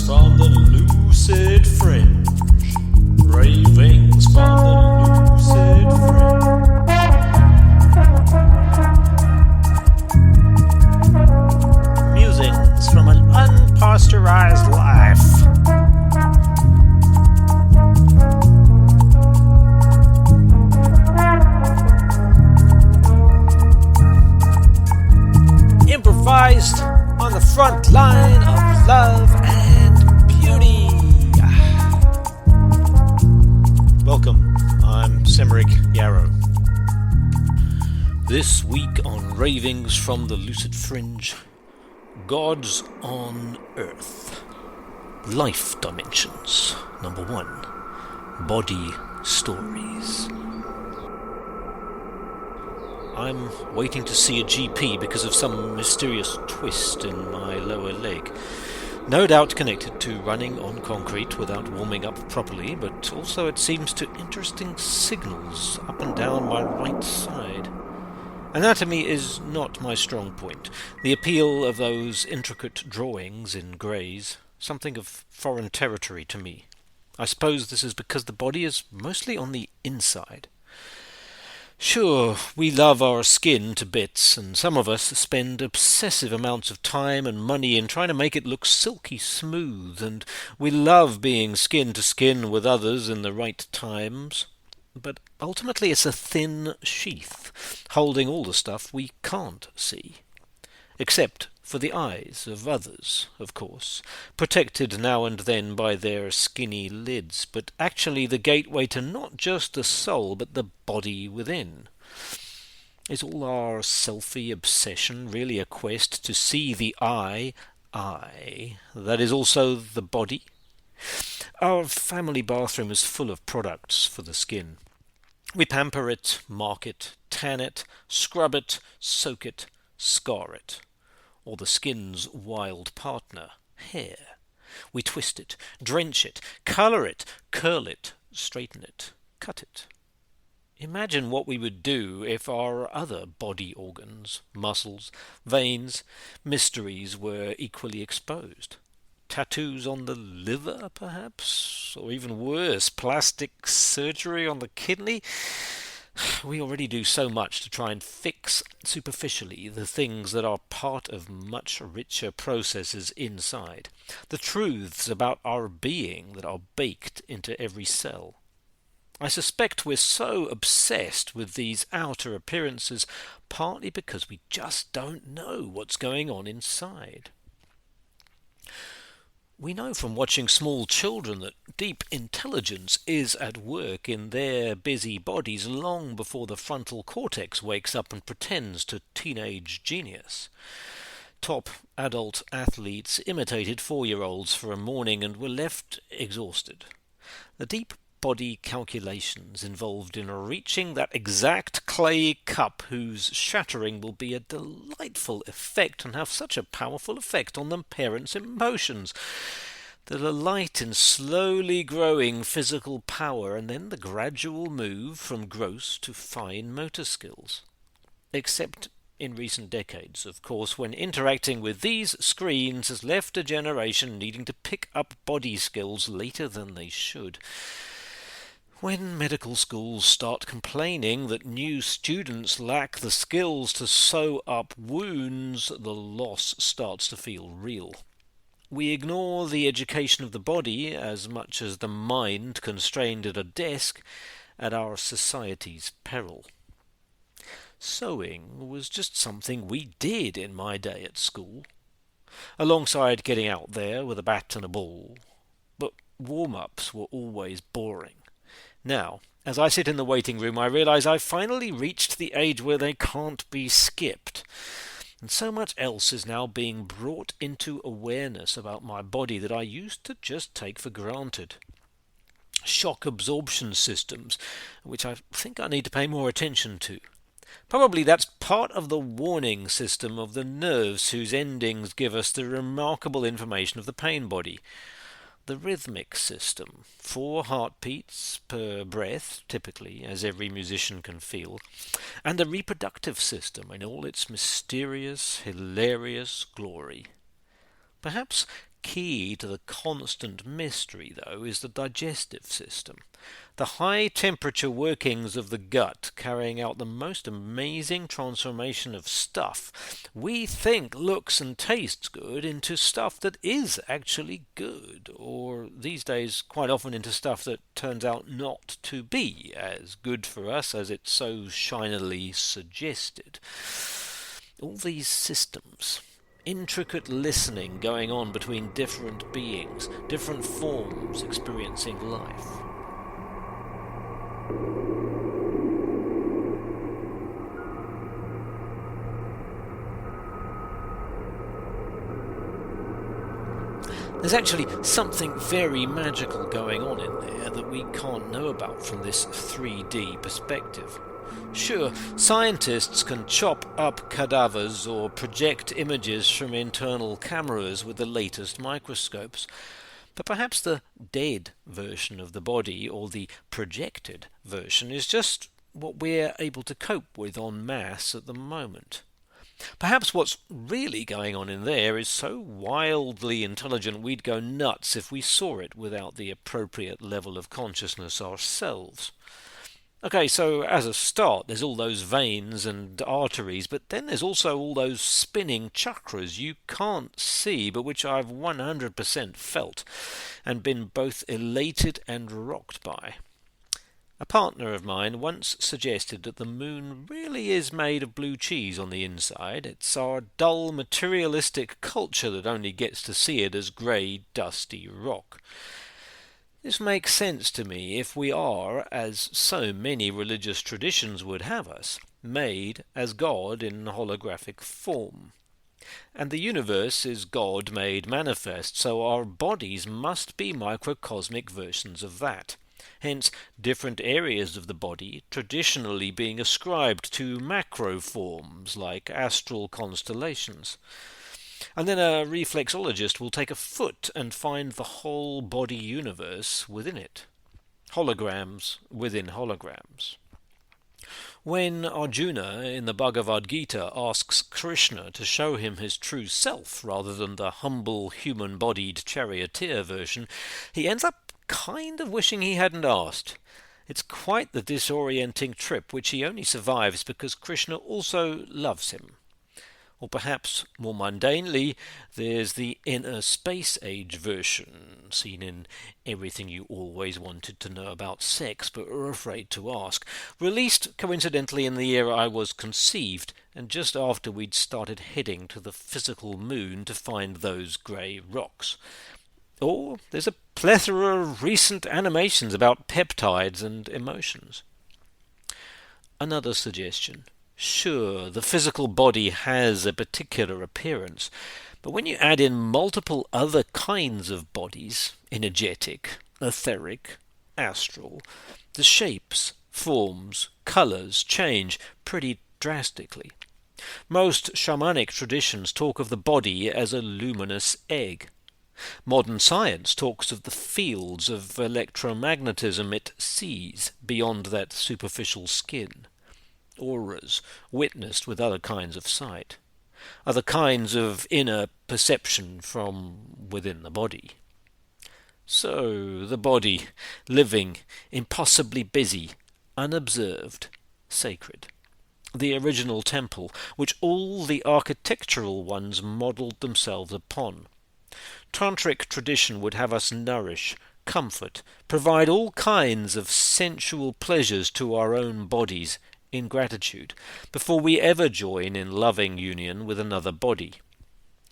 from the lucid fringe. Ravings from the lucid fringe. Musings from an unpasteurized life. Improvised on the front line of love and beauty. Welcome, I'm Semeric Yarrow. This week on Ravings from the Lucid Fringe, Gods on Earth. Life Dimensions, number 1. Body Stories. I'm waiting to see a GP because of some mysterious twist in my lower leg. No doubt connected to running on concrete without warming up properly, but also it seems to interesting signals up and down my right side. Anatomy is not my strong point. The appeal of those intricate drawings in greys, something of foreign territory to me. I suppose this is because the body is mostly on the inside. Sure, we love our skin to bits, and some of us spend obsessive amounts of time and money in trying to make it look silky smooth, and we love being skin to skin with others in the right times. But ultimately it's a thin sheath, holding all the stuff we can't see. Except for the eyes of others, of course, protected now and then by their skinny lids, but actually the gateway to not just the soul, but the body within. Is all our selfie obsession really a quest to see the I that is also the body? Our family bathroom is full of products for the skin. We pamper it, mark it, tan it, scrub it, soak it, scar it. Or the skin's wild partner, hair. We twist it, drench it, colour it, curl it, straighten it, cut it. Imagine what we would do if our other body organs, muscles, veins, mysteries were equally exposed. Tattoos on the liver, perhaps? Or even worse, plastic surgery on the kidney? We already do so much to try and fix superficially the things that are part of much richer processes inside, the truths about our being that are baked into every cell. I suspect we're so obsessed with these outer appearances partly because we just don't know what's going on inside. We know from watching small children that deep intelligence is at work in their busy bodies long before the frontal cortex wakes up and pretends to teenage genius. Top adult athletes imitated 4-year-olds for a morning and were left exhausted. The deep body calculations involved in reaching that exact clay cup whose shattering will be a delightful effect and have such a powerful effect on the parents' emotions. The delight in slowly growing physical power and then the gradual move from gross to fine motor skills. Except in recent decades, of course, when interacting with these screens has left a generation needing to pick up body skills later than they should. When medical schools start complaining that new students lack the skills to sew up wounds, the loss starts to feel real. We ignore the education of the body as much as the mind constrained at a desk at our society's peril. Sewing was just something we did in my day at school, alongside getting out there with a bat and a ball. But warm-ups were always boring. Now, as I sit in the waiting room, I realise I've finally reached the age where they can't be skipped. And so much else is now being brought into awareness about my body that I used to just take for granted. Shock absorption systems, which I think I need to pay more attention to. Probably that's part of the warning system of the nerves whose endings give us the remarkable information of the pain body. The rhythmic system, 4 heartbeats per breath, typically, as every musician can feel, and the reproductive system in all its mysterious, hilarious glory. Perhaps key to the constant mystery, though, is the digestive system. The high-temperature workings of the gut carrying out the most amazing transformation of stuff we think looks and tastes good into stuff that is actually good, or these days quite often into stuff that turns out not to be as good for us as it's so shinily suggested. All these systems, intricate listening going on between different beings, different forms experiencing life. There's actually something very magical going on in there that we can't know about from this 3D perspective. Sure, scientists can chop up cadavers or project images from internal cameras with the latest microscopes, but perhaps the dead version of the body, or the projected version, is just what we're able to cope with en masse at the moment. Perhaps what's really going on in there is so wildly intelligent we'd go nuts if we saw it without the appropriate level of consciousness ourselves. Okay, so as a start, there's all those veins and arteries, but then there's also all those spinning chakras you can't see, but which I've 100% felt and been both elated and rocked by. A partner of mine once suggested that the moon really is made of blue cheese on the inside. It's our dull, materialistic culture that only gets to see it as grey, dusty rock. This makes sense to me if we are, as so many religious traditions would have us, made as God in holographic form. And the universe is God made manifest, so our bodies must be microcosmic versions of that. Hence, different areas of the body traditionally being ascribed to macro forms like astral constellations. And then a reflexologist will take a foot and find the whole body universe within it. Holograms within holograms. When Arjuna in the Bhagavad Gita asks Krishna to show him his true self rather than the humble human-bodied charioteer version, he ends up kind of wishing he hadn't asked. It's quite the disorienting trip which he only survives because Krishna also loves him. Or perhaps, more mundanely, there's the inner space-age version, seen in Everything You Always Wanted to Know About Sex but Were Afraid to Ask, released coincidentally in the year I was conceived, and just after we'd started heading to the physical moon to find those grey rocks. Or there's a plethora of recent animations about peptides and emotions. Another suggestion. Sure, the physical body has a particular appearance, but when you add in multiple other kinds of bodies, energetic, etheric, astral, the shapes, forms, colours change pretty drastically. Most shamanic traditions talk of the body as a luminous egg. Modern science talks of the fields of electromagnetism it sees beyond that superficial skin. Auras witnessed with other kinds of sight, other kinds of inner perception from within the body. So the body, living, impossibly busy, unobserved, sacred. The original temple, which all the architectural ones modelled themselves upon. Tantric tradition would have us nourish, comfort, provide all kinds of sensual pleasures to our own bodies, in gratitude, before we ever join in loving union with another body.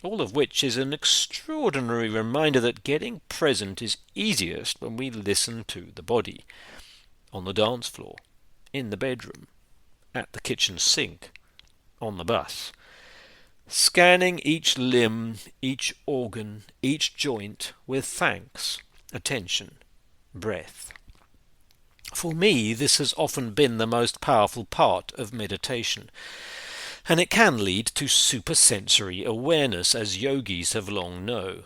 All of which is an extraordinary reminder that getting present is easiest when we listen to the body. On the dance floor, in the bedroom, at the kitchen sink, on the bus. Scanning each limb, each organ, each joint with thanks, attention, breath. For me, this has often been the most powerful part of meditation, and it can lead to supersensory awareness, as yogis have long known.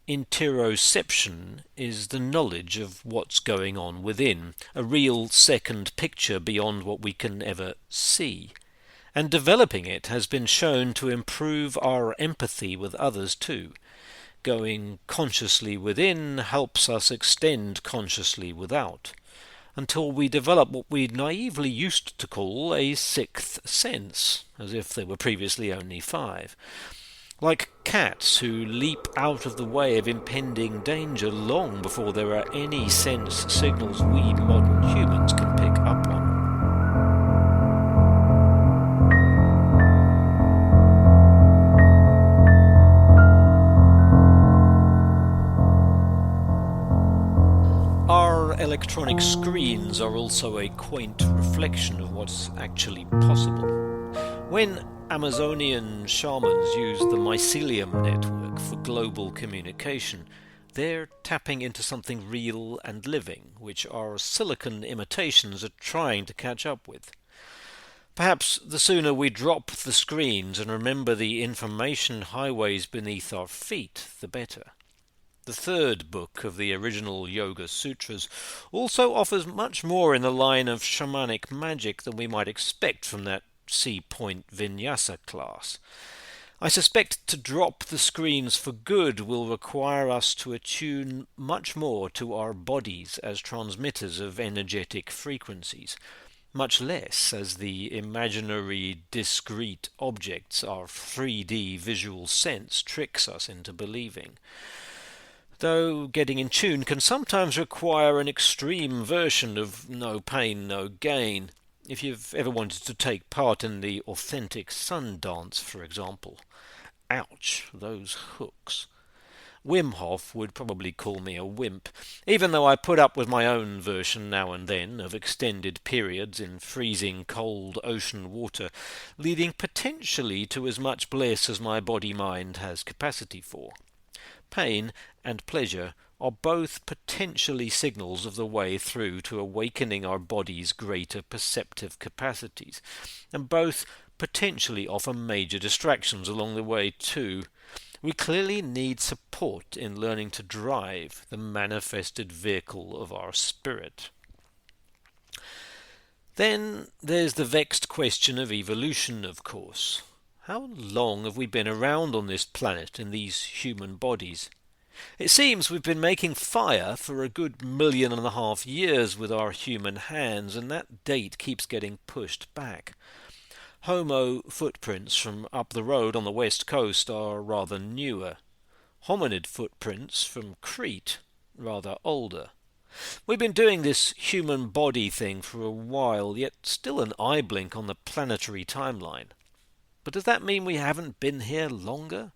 Interoception is the knowledge of what's going on within, a real second picture beyond what we can ever see, and developing it has been shown to improve our empathy with others too. Going consciously within helps us extend consciously without, until we develop what we naively used to call a sixth sense, as if there were previously only five. Like cats who leap out of the way of impending danger long before there are any sense signals we modern humans can pick up on. Our electronic screens are also a quaint reflection of what's actually possible. When Amazonian shamans use the mycelium network for global communication, they're tapping into something real and living, which our silicon imitations are trying to catch up with. Perhaps the sooner we drop the screens and remember the information highways beneath our feet, the better. The third book of the original Yoga Sutras also offers much more in the line of shamanic magic than we might expect from that C-point vinyasa class. I suspect to drop the screens for good will require us to attune much more to our bodies as transmitters of energetic frequencies, much less as the imaginary discrete objects our 3D visual sense tricks us into believing. Though getting in tune can sometimes require an extreme version of no pain, no gain. If you've ever wanted to take part in the authentic sun dance, for example. Ouch, those hooks. Wim Hof would probably call me a wimp, even though I put up with my own version now and then of extended periods in freezing cold ocean water, leading potentially to as much bliss as my body-mind has capacity for. Pain and pleasure are both potentially signals of the way through to awakening our body's greater perceptive capacities, and both potentially offer major distractions along the way too. We clearly need support in learning to drive the manifested vehicle of our spirit. Then there's the vexed question of evolution, of course. How long have we been around on this planet in these human bodies? It seems we've been making fire for a good 1.5 million years with our human hands, and that date keeps getting pushed back. Homo footprints from up the road on the west coast are rather newer. Hominid footprints from Crete rather older. We've been doing this human body thing for a while, yet still an eye blink on the planetary timeline. But does that mean we haven't been here longer?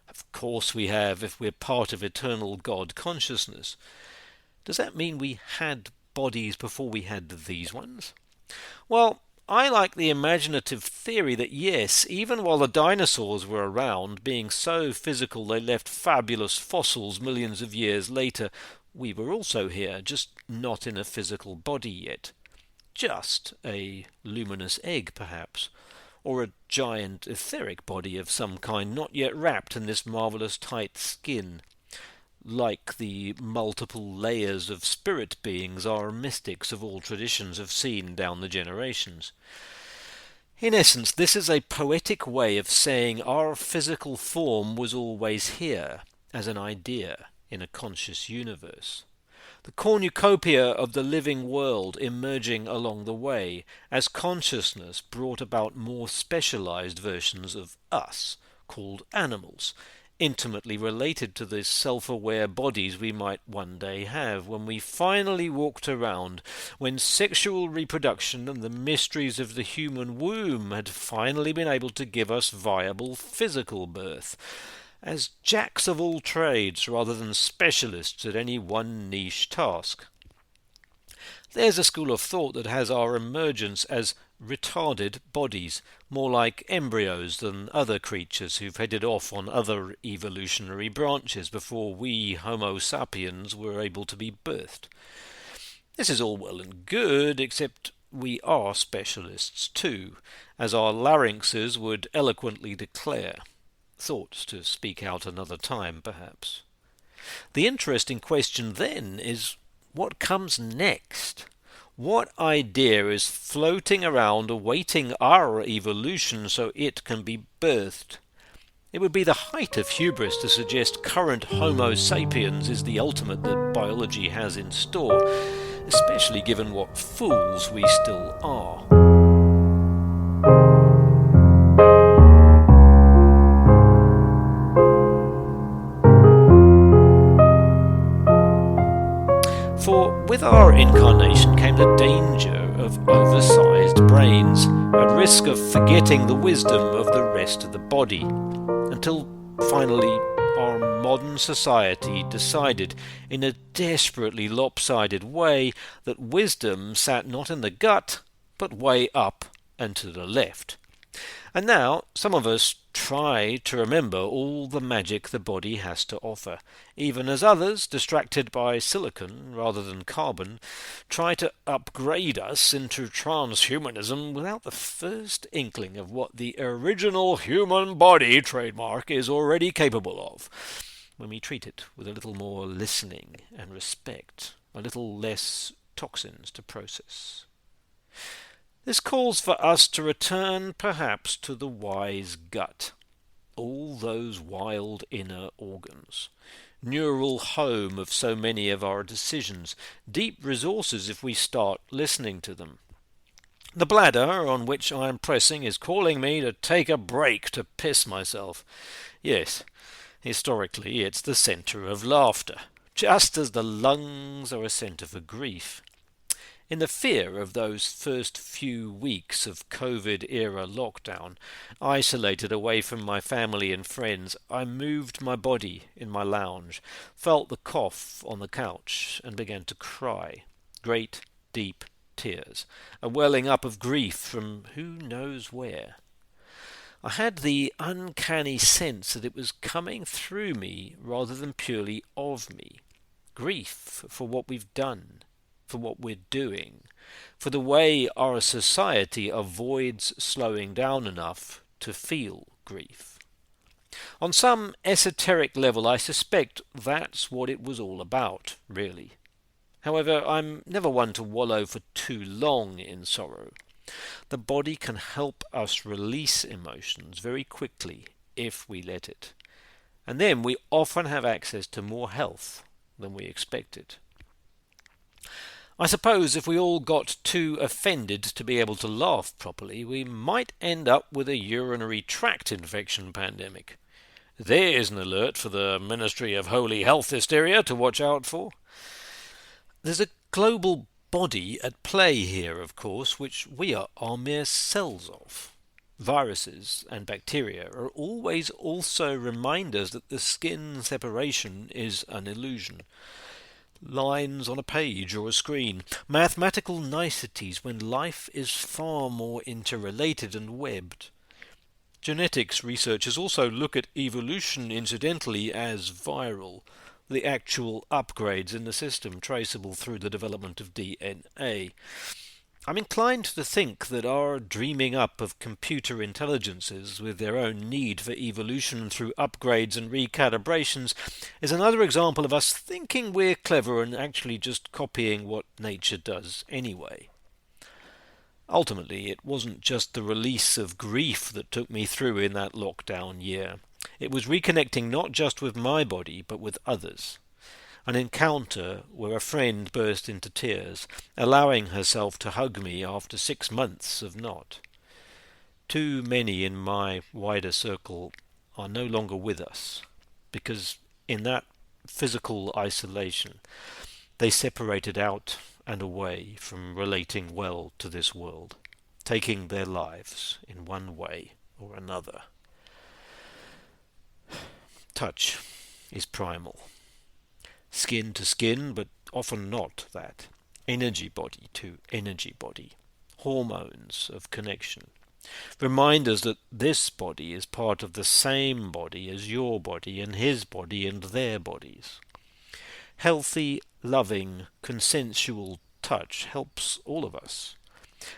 Of course we have, if we're part of eternal God consciousness. Does that mean we had bodies before we had these ones? Well, I like the imaginative theory that yes, even while the dinosaurs were around, being so physical they left fabulous fossils millions of years later, we were also here, just not in a physical body yet. Just a luminous egg, perhaps, or a giant etheric body of some kind not yet wrapped in this marvellous tight skin. Like the multiple layers of spirit beings our mystics of all traditions have seen down the generations. In essence, this is a poetic way of saying our physical form was always here, as an idea in a conscious universe. The cornucopia of the living world emerging along the way, as consciousness brought about more specialized versions of us, called animals, intimately related to the self-aware bodies we might one day have when we finally walked around, when sexual reproduction and the mysteries of the human womb had finally been able to give us viable physical birth, as jacks of all trades rather than specialists at any one niche task. There's a school of thought that has our emergence as retarded bodies, more like embryos than other creatures who've headed off on other evolutionary branches before we Homo sapiens were able to be birthed. This is all well and good, except we are specialists too, as our larynxes would eloquently declare. Thoughts to speak out another time, perhaps. The interesting question then is, what comes next? What idea is floating around awaiting our evolution so it can be birthed? It would be the height of hubris to suggest current Homo sapiens is the ultimate that biology has in store, especially given what fools we still are. For with our incarnation came the danger of oversized brains, at risk of forgetting the wisdom of the rest of the body, until finally our modern society decided, in a desperately lopsided way, that wisdom sat not in the gut, but way up and to the left. And now some of us try to remember all the magic the body has to offer, even as others, distracted by silicon rather than carbon, try to upgrade us into transhumanism without the first inkling of what the original human body trademark is already capable of, when we treat it with a little more listening and respect, a little less toxins to process. This calls for us to return, perhaps, to the wise gut. All those wild inner organs. Neural home of so many of our decisions. Deep resources if we start listening to them. The bladder on which I am pressing is calling me to take a break to piss myself. Yes, historically it's the centre of laughter, just as the lungs are a centre for grief. In the fear of those first few weeks of COVID-era lockdown, isolated away from my family and friends, I moved my body in my lounge, felt the cough on the couch, and began to cry. Great, deep tears, a welling up of grief from who knows where. I had the uncanny sense that it was coming through me rather than purely of me. Grief for what we've done, for what we're doing, for the way our society avoids slowing down enough to feel grief. On some esoteric level, I suspect that's what it was all about, really. However, I'm never one to wallow for too long in sorrow. The body can help us release emotions very quickly if we let it. And then we often have access to more health than we expected. I suppose if we all got too offended to be able to laugh properly, we might end up with a urinary tract infection pandemic. There's an alert for the Ministry of Holy Health Hysteria to watch out for. There's a global body at play here, of course, which we are mere cells of. Viruses and bacteria are always also reminders that the skin separation is an illusion. Lines on a page or a screen, mathematical niceties when life is far more interrelated and webbed. Genetics researchers also look at evolution incidentally as viral, the actual upgrades in the system traceable through the development of DNA. I'm inclined to think that our dreaming up of computer intelligences with their own need for evolution through upgrades and recalibrations is another example of us thinking we're clever and actually just copying what nature does anyway. Ultimately, it wasn't just the release of grief that took me through in that lockdown year. It was reconnecting not just with my body, but with others. An encounter where a friend burst into tears, allowing herself to hug me after 6 months of not. Too many in my wider circle are no longer with us, because in that physical isolation they separated out and away from relating well to this world, taking their lives in one way or another. Touch is primal. Skin to skin, but often not that. Energy body to energy body. Hormones of connection. Reminders that this body is part of the same body as your body and his body and their bodies. Healthy, loving, consensual touch helps all of us.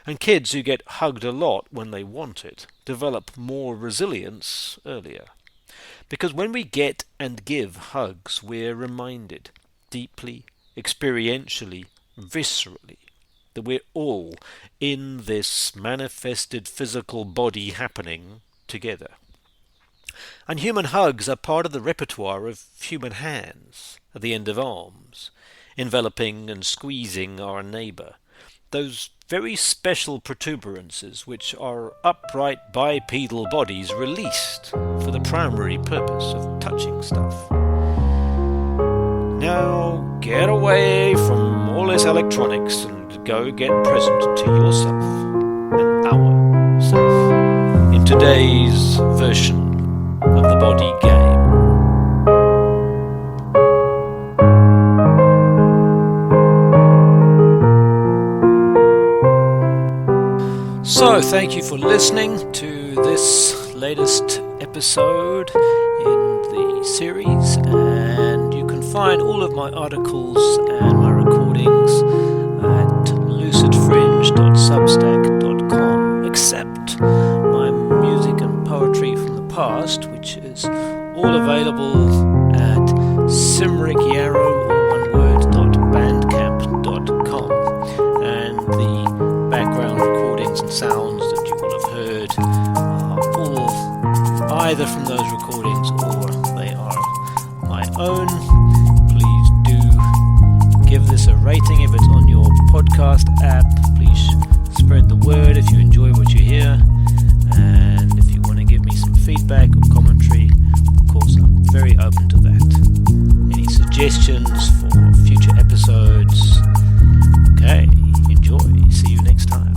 And kids who get hugged a lot when they want it develop more resilience earlier. Because when we get and give hugs, we're reminded, deeply, experientially, viscerally, that we're all in this manifested physical body happening together. And human hugs are part of the repertoire of human hands at the end of arms, enveloping and squeezing our neighbour. Those very special protuberances which are upright bipedal bodies released for the primary purpose of touching stuff. Now get away from all this electronics and go get present to yourself and ourself in today's version of the body game. So, thank you for listening to this latest episode in the series, and you can find all of my articles and my recordings at lucidfringe.substack.com, except my music and poetry from the past, which is all available at simrickyarrow.bandcamp.com, and the background recordings and sounds that you will have heard are all either from those recordings or they are my own. Please do give this a rating if it's on your podcast app. Please spread the word if you enjoy what you hear, and if you want to give me some feedback or commentary, of course I'm very open to that. Any suggestions for future episodes? Okay, enjoy. See you next time.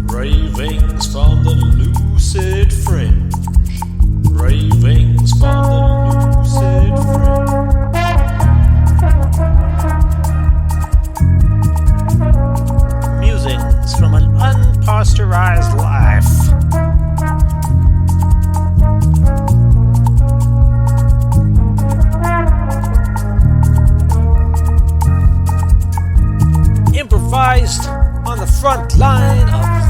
Ravings from the Lucid Fringe. Ravings from the Lucid Fringe. Musings from an unpasteurized life. Improvised on the front line of